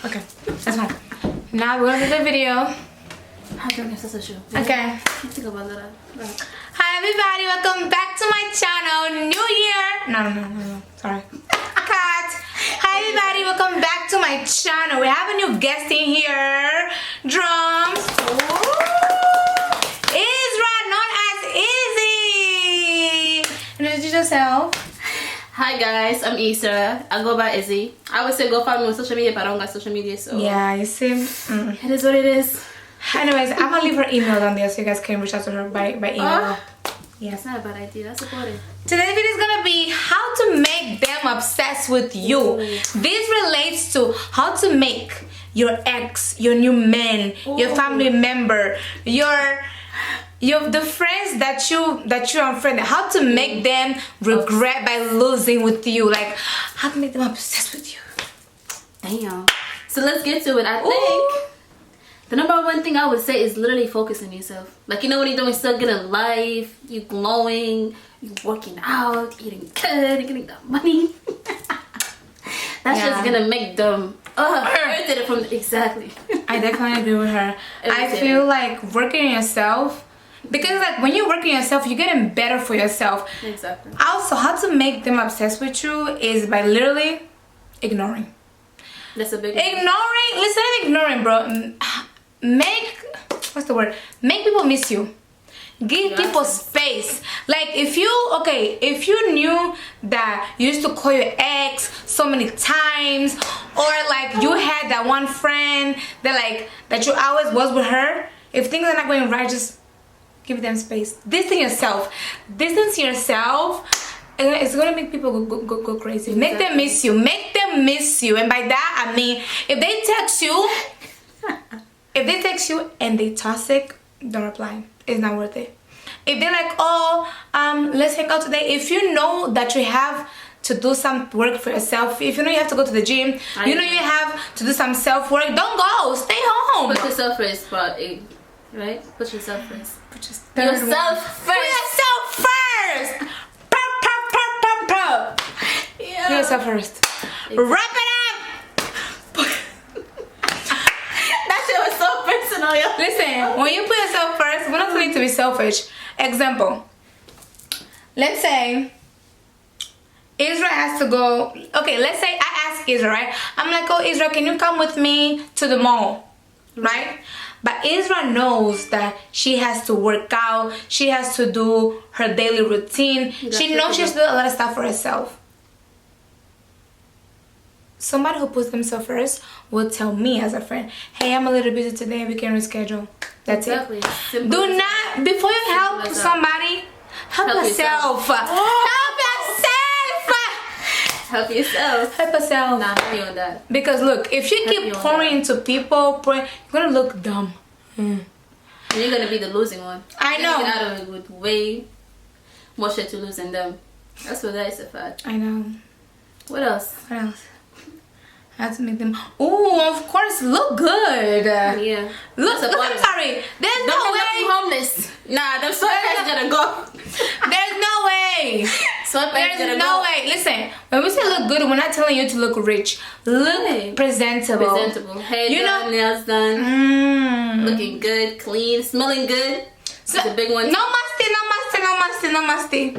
Okay, that's fine. Now we're gonna do the video. Okay. Hi everybody, welcome back to my channel. New year. No. Sorry. Cut. Hi everybody, welcome back to my channel. We have a new guest in here. Drums. Isra, known as Izzy. Introduce yourself. Hi guys, I'm Issa. I go by Izzy. I would say go follow me on social media, but I don't got social media, so Yeah, you see. It is what it is. Anyways, I'm gonna leave her email down there so you guys can reach out to her by email. That's not a bad idea. That's a it. Today's video is gonna be how to make them obsessed with you. This relates to how to make your ex, your new man, your family member, the friends that you unfriended, how to make them regret by losing with you. Like how to make them obsessed with you. Damn. So let's get to it. I think the number one thing I would say is literally focus on yourself. Like, you know, when you're doing so good in life, you glowing, you working out, eating good, you're getting that money. That's just gonna make them irritated from exactly. I definitely agree with her. I feel like working on yourself, because like when you work on yourself, you're getting better for yourself. Exactly. Also, how to make them obsessed with you is by literally ignoring. That's a big one. Ignoring. Listen, ignoring, bro. Make people miss you. Give people space. Like if you knew that you used to call your ex so many times, or like you had that one friend that you always was with her, if things are not going right, just give them space. Distance yourself. It's gonna make people go crazy. Exactly. Make them miss you. Make them miss you. And by that I mean, if they text you and they toxic, don't reply. It's not worth it. If they're like, let's hang out today. If you know that you have to do some work for yourself, if you know you have to go to the gym, you know you have to do some self-work, don't go. Stay home. Put yourself first, but right? Put yourself first. Put yourself first. Yeah. Put yourself first. Exactly. Wrap it up. That shit was so personal, yo. Listen, when you put yourself first, we're not going to be selfish. Example. Let's say Israel has to go. Okay, let's say I ask Israel, right? I'm like, oh, Israel, can you come with me to the mall? Right? But Israel knows that she has to work out. She has to do her daily routine. She knows she has to do a lot of stuff for herself. Somebody who puts themselves first will tell me as a friend, hey, I'm a little busy today, we can reschedule. That's it. Simple. Do not, before you help somebody, help yourself. Help yourself. Help yourself. Nah, I'm on that. Because look, if you keep pouring into people, you're gonna look dumb. And you're gonna be the losing one. I know. You're gonna get out of it with way more shit to lose than them. That's what that is a fact. I know. What else? I have to make them. Oh, of course, look good. Yeah. Look, I'm sorry. There's no way. Homeless. Nah, them sweatpants gonna go. There's no way. There's no way. Listen, when we say look good, we're not telling you to look rich. Look presentable. Presentable. Hair done, nails done. Looking good, clean, smelling good. That's a big one. No musty.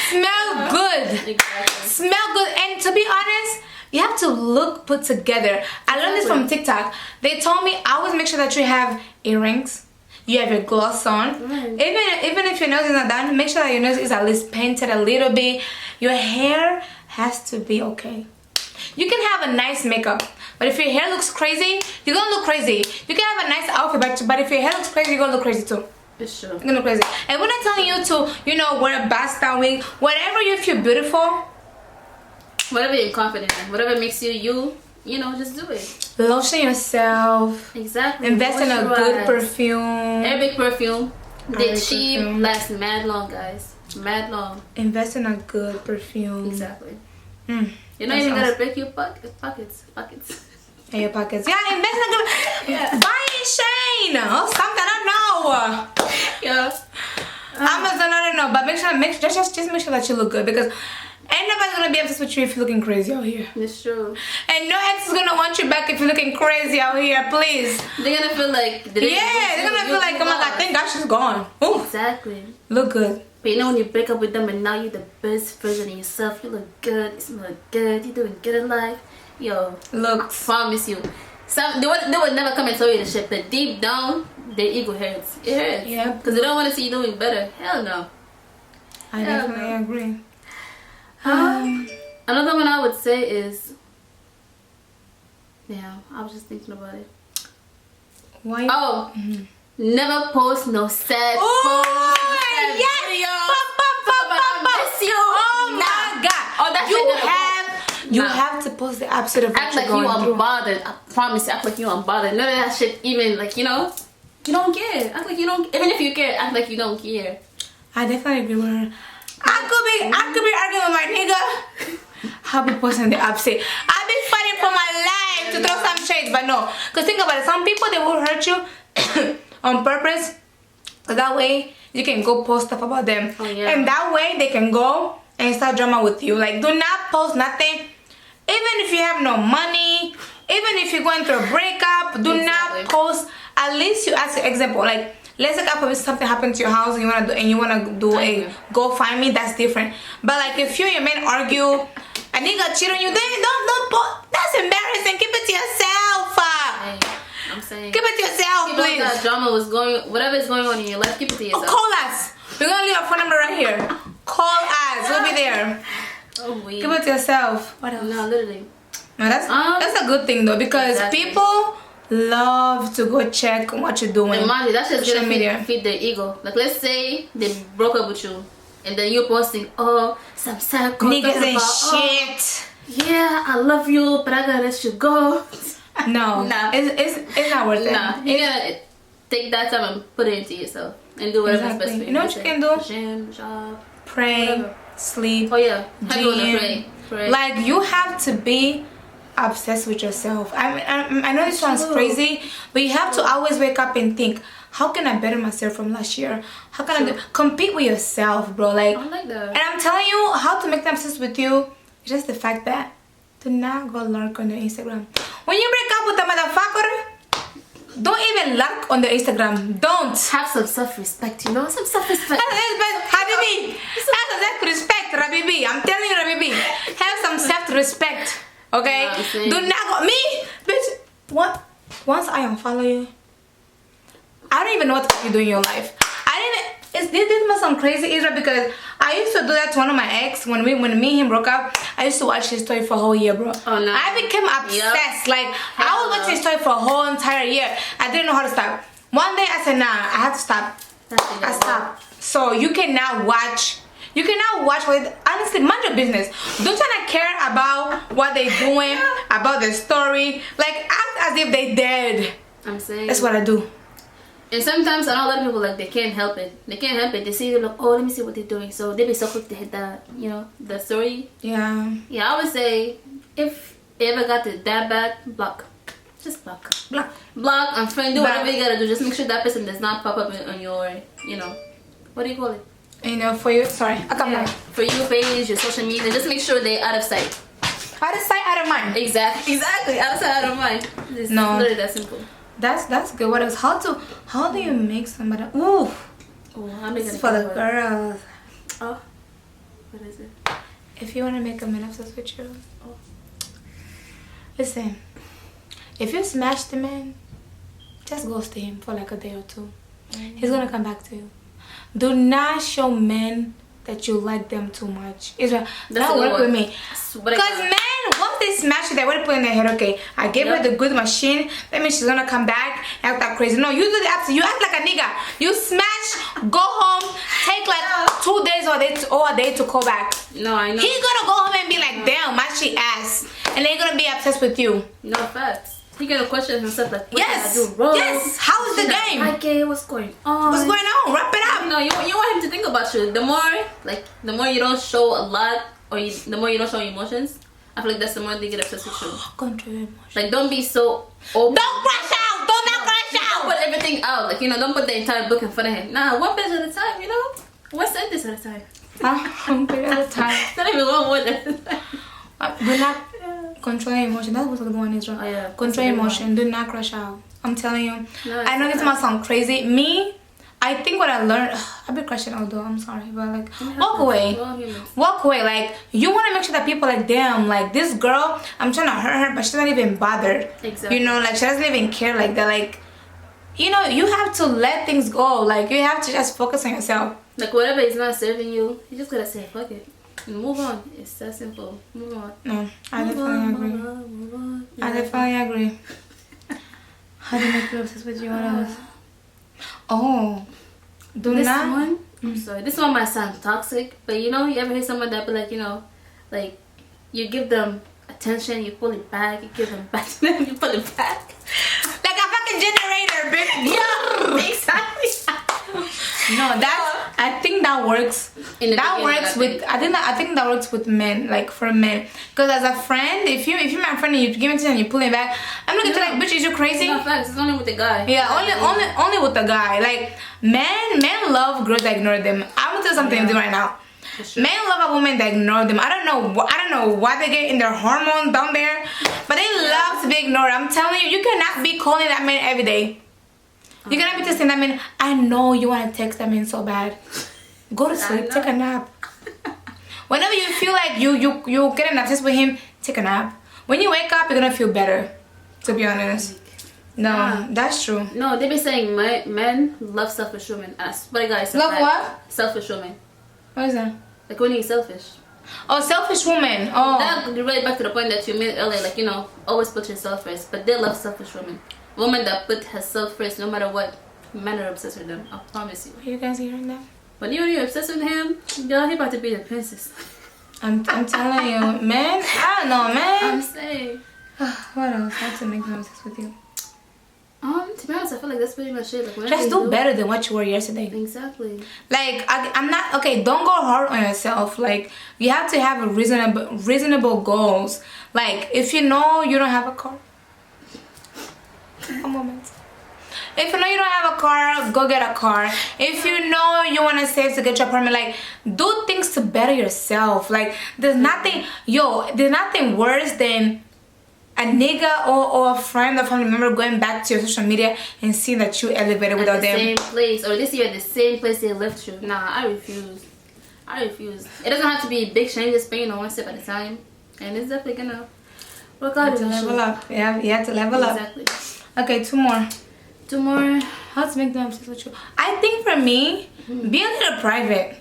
Smell good. Exactly. Smell good. And to be honest, you have to look put together. I learned this from TikTok. They told me always make sure that you have earrings, you have your gloss on. Even if your nose is not done, make sure that your nose is at least painted a little bit. Your hair has to be okay. You can have a nice makeup, but if your hair looks crazy, you're gonna look crazy. You can have a nice outfit, but if your hair looks crazy, you're gonna look crazy too. It's true. You're gonna look crazy. And we're not telling you to, wear a bust-down wig. Whatever you feel beautiful. Whatever you're confident in, whatever makes you, just do it. Lotion yourself. Exactly. Invest in a good perfume. Arabic perfume. They're cheap, last mad long, guys. Mad long. Invest in a good perfume. Exactly. You're not even gonna break your pockets. In your pockets. Yeah, invest in a good. Buy Shane or something. I don't know. Yeah. Amazon, I don't know, but just make sure that you look good, because Ain't nobody gonna be obsessed with you if you're looking crazy out here. It's true. And no ex is gonna want you back if you're looking crazy out here, please. They're gonna feel like... They're gonna feel like, oh my god, thank God she's gone. Ooh. Exactly. Look good. But you know when you break up with them and now you're the best version of yourself, you look good, you smell good, you're doing good in life. Yo, looks. I promise you. They would never come and tell you the shit, but deep down, their ego hurts. It hurts. Yeah. Because they don't want to see you doing better. Hell no. I definitely agree. Another one I would say is... Yeah, I was just thinking about it. Why? Oh, never post no sad yes! videos. I miss you. Oh my god. Oh, that's you have to post the opposite of what act you're like you going through. unbothered. I promise you, act like you unbothered. None of that shit even, like, you know, you don't care. Act like you don't, even if you care, act like you don't care. I definitely agree with her. I could be arguing with my nigga. I'll be posting the opposite. I'll be fighting for my life to throw some shades, but no. Because think about it, some people, they will hurt you on purpose. So that way, you can go post stuff about them. Oh, yeah. And that way, they can go and start drama with you. Like, do not post nothing. Even if you have no money, even if you're going through a breakup, do not post. At least you ask an example. Like, let's say something happened to your house and you wanna do a GoFundMe. That's different. But like, if you and your man argue, a nigga cheat on you, then don't post. That's embarrassing. Keep it to yourself. Hey, I'm saying. Keep it to yourself, please. That drama was going, whatever is going on in your life, keep it to yourself. Call us. We're gonna leave our phone number right here. Call us. We'll be there. Oh, wait. Keep it to yourself. What else? No, literally. No, that's a good thing though, because people love to go check what you're doing. And mind you, that's just social media. Feed their ego. Like, let's say they broke up with you, and then you're posting, oh, some sad niggas and about, shit. Yeah, I love you, but I gotta let you go. No, nah. It's not worth it. Nah, you gotta take that time and put it into yourself and do whatever's best for you. You know what you can do? Gym, job, pray, whatever. sleep. Oh yeah, gym. Pray. Like, you have to be obsessed with yourself. I know this sounds crazy, but you have to always wake up and think, how can I better myself from last year? How can I compete with yourself, bro? Like, I like that. And I'm telling you how to make them obsessed with you. It's just the fact that do not go lurk on their Instagram. When you break up with a motherfucker, don't even lurk on their Instagram. Don't. Have some self-respect, you know? Some self-respect. Habibi, have some self-respect, Rabibi. I'm telling you, Rabibi. Have some self-respect. Okay? Do not go. Me, bitch. What? Once I unfollow you, I don't even know what the fuck you do in your life. This must sound crazy, Israel, because I used to do that to one of my ex when me and him broke up. I used to watch his story for a whole year, bro. Oh no. I became obsessed. Like, I was watching his story for a whole entire year. I didn't know how to stop. One day I said, nah, I have to stop. I stopped. So you cannot watch. You cannot watch what, honestly, mind your business. Don't try to care about what they're doing, about their story. Like, act as if they dead. I'm saying. That's what I do. And sometimes I know a lot of people, like, they can't help it. They can't help it. They see, they're like, oh, let me see what they're doing. So they be so quick to hit that, you know, the story. Yeah. Yeah, I would say if you ever got that bad, block. Just block. Block, unfriend, do whatever you gotta do. Just make sure that person does not pop up on your, you know, what do you call it? You know, for you, sorry, I come back. For you, page, your social media, just make sure they're out of sight. Out of sight, out of mind. Exactly, out of sight, out of mind. It's literally that simple. That's good. What else? How do you make somebody? Ooh. Oh, I'm making for the girls. Oh, what is it? If you want to make a man obsessed with you, listen. If you smash the man, just ghost him for like a day or two. He's gonna come back to you. Do not show men that you like them too much. That work with me. Because men, once they smash it, they already put in their head, okay, I gave her the good machine, that means she's gonna come back and act that crazy. No, you do the opposite. You act like a nigga. You smash, go home, take like 2 days or a day to call back. No, I know. He's gonna go home and be like, damn, my shit ass. And they're gonna be obsessed with you. No facts. He gonna question himself like, what yes, did I do wrong? Yes, how is the game? Okay, what's going on? What's going on? Wrap it up. You know, you want him to think about you. The more you don't show a lot, or the more you don't show emotions, I feel like that's the more they get obsessed with you. Control emotions. Like, don't be so open. Don't crash out. Don't not crash out. Don't put everything out. Like, you know, don't put the entire book in front of him. Nah, one page at a time, you know? One sentence at a time. One period at a time. Not even one word at a time. Do not control your emotion. That's what the one is wrong. Oh, yeah. Control your emotion. Do not crush out. I'm telling you. No, I know this might sound crazy. Me, I think what I learned, I've been crushing out though, I'm sorry, but like, walk away. Walk away. Like, you want to make sure that people like, damn, like, this girl, I'm trying to hurt her, but she's not even bothered. Exactly. You know, like, she doesn't even care like that. Like, you know, you have to let things go. Like, you have to just focus on yourself. Like, whatever is not serving you, you just gotta say, fuck it. And move on. It's that simple. Move on. No, I definitely agree. Move on. I definitely agree. How do you make you obsessed with you? What else? Oh, This one, I'm sorry. This one might sound toxic, but you know, you ever hear someone that be like, you know, like, you give them attention, you pull it back, you give them back, you pull it back. Like a fucking generator, bitch. Yeah, exactly. No, I think that works. That works with. I think that works with men, like for men. Because as a friend, if you're my friend and you give me attention and you pull it back, I'm looking at you like, bitch, is you crazy? No facts. It's only with the guy. Yeah, only with the guy. Like men love girls that ignore them. I'm gonna tell you something right now. Sure. Men love a woman that ignore them. I don't know why they get in their hormones down there, but they love to be ignored. I'm telling you, you cannot be calling that man every day. You cannot be texting that man. I know you want to text that man so bad. Go to sleep. Take a nap. Whenever you feel like you getting obsessed with him, take a nap. When you wake up, you're gonna feel better. To be honest. No, that's true. No, they be saying men love selfish women. I swear to God, love what? Selfish women. What is that? Like when you're selfish. Oh, selfish women. Oh. That relates back to the point that you made earlier. Like, you know, always put yourself first. But they love selfish women. Woman that put herself first, no matter what. Men are obsessed with them. I promise you. Are you guys hearing that? But you're obsessed with him, girl, he about to be the princess. I'm telling you, man. I don't know, man. I'm saying. What else? How to make them obsessed with you? To be honest, I feel like that's pretty much it. Like, just do better than what you were yesterday. Exactly. Like I'm not okay. Don't go hard on yourself. Like you have to have a reasonable goals. Like if you know you don't have a car. A moment. If you know you don't have a car, go get a car. If you know you want to save to get your apartment, like do things to better yourself. Like there's nothing worse than a nigga or a friend or family member going back to your social media and seeing that you elevated without them. Same place, or this year at the same place they left you. Nah, I refuse. It doesn't have to be big changes, but you know, one step at a time, and it's definitely gonna work out. You have to level up. Yeah, you have to level up. Exactly. Okay, two more. How to make them obsessed with you? I think for me, be a little private.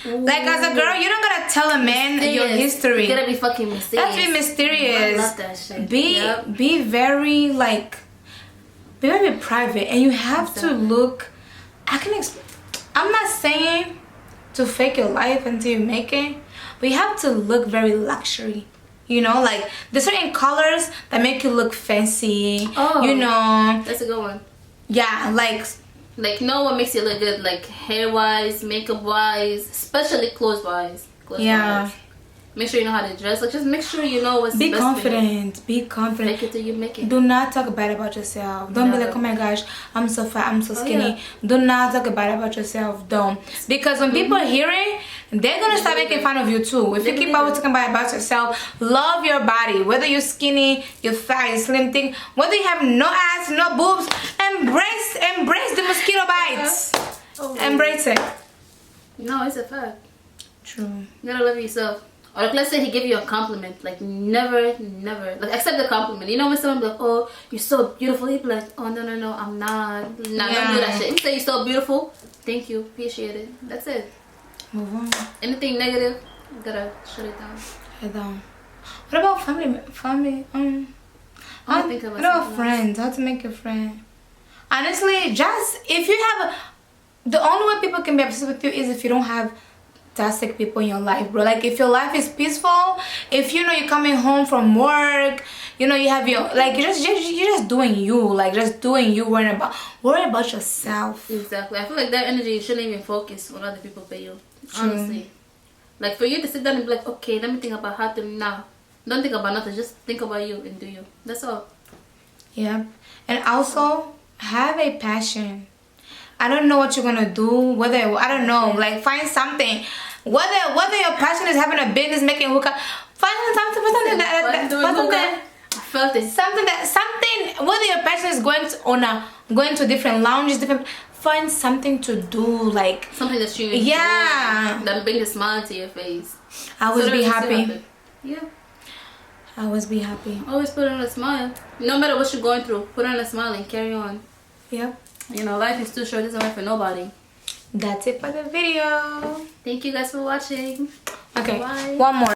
Ooh. Like as a girl, you don't gotta tell a man your history. You gotta be fucking mysterious. That's be mysterious. I love that shit. Be very private, and you have to look. I'm not saying to fake your life until you make it, but you have to look very luxury. You know, like there's certain colors that make you look fancy. Oh, you know, that's a good one. Yeah, like know what makes you look good, like hair wise, makeup wise, especially clothes wise. Yeah. Make sure you know how to dress. Like just make sure you know what's be best confident. Be confident. Make it till you make it. Do not talk bad about yourself. Don't be like, oh my gosh, I'm so fat, I'm so skinny. Yeah. Do not talk bad about yourself. Don't. Because when people hear it, they're gonna start making fun of you too. If you keep always talking bad about yourself, love your body. Whether you're skinny, you're fat, you're slim thing, whether you have no ass, no boobs, embrace the mosquito bites. Embrace it. No, it's a fact. True. You gotta love yourself. Or like, let's say he give you a compliment, like never, like accept the compliment. You know when someone be like, oh, you're so beautiful, he'd be like, oh no, I'm not. Nah, yeah. Don't do that shit. If you say you're so beautiful, thank you, appreciate it. That's it. Move on. Anything negative, you gotta shut it down. Shut it down. What about family? What about friends? How to make a friend? Honestly, just if you have the only way people can be obsessed with you is if you don't have toxic people in your life, bro. Like if your life is peaceful, if you know you're coming home from work, you know you have your like you're just doing you, like just doing you, worry about yourself. Exactly. I feel like that energy shouldn't even focus on other people but you. Honestly. Like for you to sit down and be like, okay, let me think about how to now. Don't think about nothing, just think about you and do you. That's all. Yeah. And also have a passion. I don't know what you're gonna do. Whether I don't know, like find something. Whether your passion is having a business, making hookah, find something I felt it. Something. Whether your passion is going to different lounges, find something to do, like something that you enjoy, that bring a smile to your face. I always be happy. Yeah. I always be happy. Always put on a smile. No matter what you're going through, put on a smile and carry on. Yeah. You know, life is too short. It doesn't wait for nobody. That's it for the video. Thank you guys for watching. Okay. Bye. One more.